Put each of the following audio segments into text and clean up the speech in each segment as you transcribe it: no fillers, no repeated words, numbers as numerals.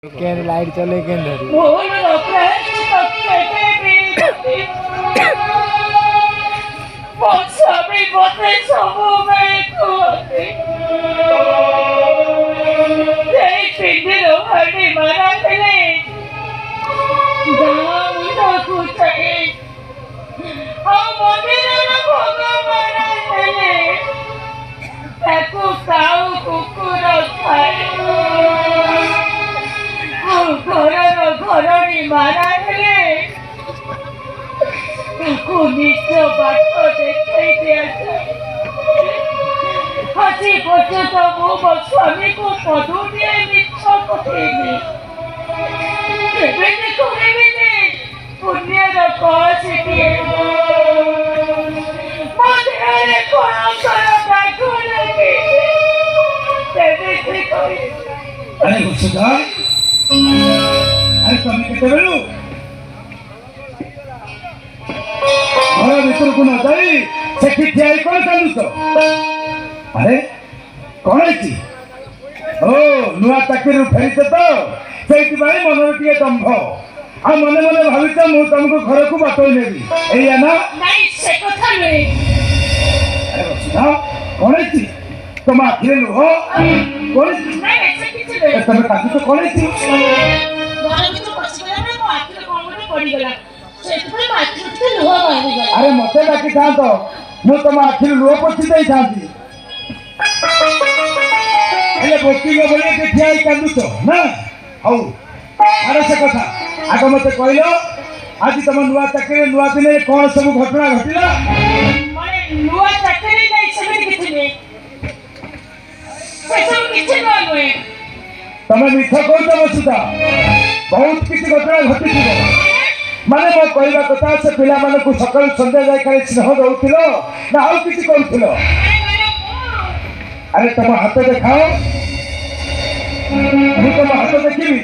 केन light चले केन धरी घरनी मारा निज बाट देखते हसी पर्यंत मो मो स्वामी को पदुटे मिछ कहनी पुण्यर कौशिकी मधुरे अरे सुधा अरे तुम केतेबेलु घर भीतर को न जाई सेठी ठियाई कोन कालुस अरे कोन अछि ओ नुआ चाकरी फेरिते तो सेठी भाई मन टिके दंभ आ मने मने भाबित मु तुमको घर को बाटोई नेबी एया ना नहीं से कथा नहीं अरे सुधा कोन अछि तुम आखिरे लुह कोन नहीं से किछ नहीं तुम काकू तो कोन अछि अरे मत डाकी था मु तुम आखिर लुह पोछि दे बोकिंग बोले ठिया कांदुच ना हौ अरे से कथा आग मत कहल आज तुम नुआ चाकरी नुआ दिन कौन सब घटना घटला नुआ चाकरी नहीं सब किछ नहीं से सब किछ नहीं तुम मिठ कहत बसुता बहुत किसी घटना घटी माने मो कहवा कथा से पिला माने को सकाल संध्या जाय खाली स्नेह दउथिलो ना आउ किसी करथिलो अरे तुम हाथ देखाओ मु तुम हाथ देखिबी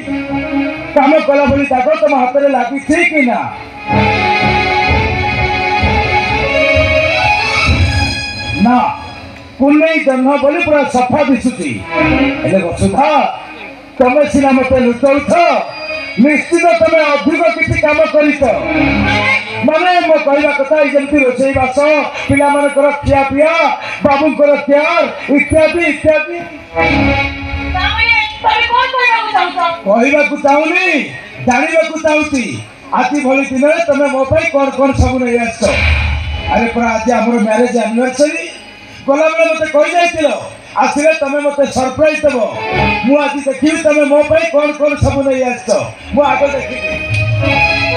काम कला बोली दाग तुम हाथ रे लागी छी कि ना ना पुण्य जन्म बोली पूरा सफा दिसुची हेले वसुधा तुम सिना मते लुचौछ निश्चित तुम अधिक किसी काम कर माने मो कहवा कथा जमती रोषे बास पिला मानकर खिया पिया बाबू केयर इत्यादि इत्यादि कहवाकू चाहूनी जानवाकू चाहूची आज भली दिन तुम मो कौन कौन सब नहीं आस अरे पूरा आज आम मैरेज एनिवर्सरी गला बेले मत कही आसिले तुम मत सरप्राइज देव मु आज देखी तुम मो कौन कौन सब नहीं आस मु आग देखी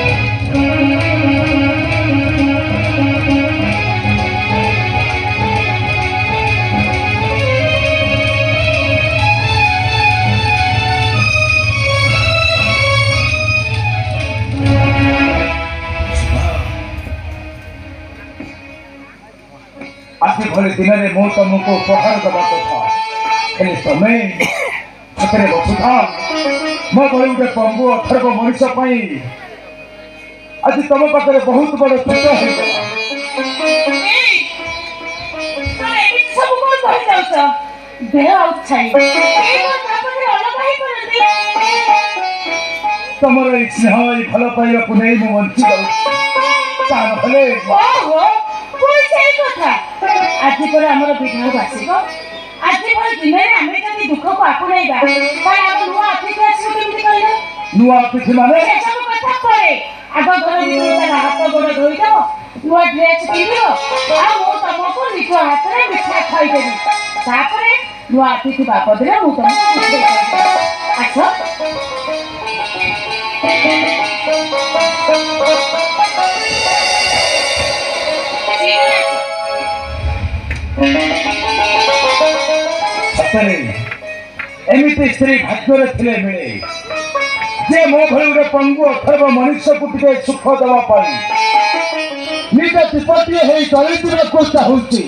आज भली दिन में मु तुमको उपहार दबा कथा हेले तुम्हें सतरे वसुधा मो भली गोटे पंगु अथर्व मनुष्य आज तुम पाखे बहुत बड़ तुच्छ तुम स्नेह भल पाइबा को नहीं मु बंची आज पर हमर विवाह वार्षिक आज पर दिन में आमे जदी दुख को आपणैबा ताय हम नुआ अतिथि आसी केमति कहले नुआ अतिथि माने ए सब कथा करे आग घर भीतर हाथ गोड़ धोई दो नुआ ड्रेस पिंदियो आ मो तुमको निज हाथ रे मिठा खाई देबी तापरे नुआ अतिथि बापद रे मु तुमको मिठाई खाई अच्छा सतरे एमिति स्त्री भाग्य थिले मिले जे मो भली गोटे पंगु अथर्व मनुष्य को टिके सुख देवा पाई निज विपत्ति होई चलित को चाहूची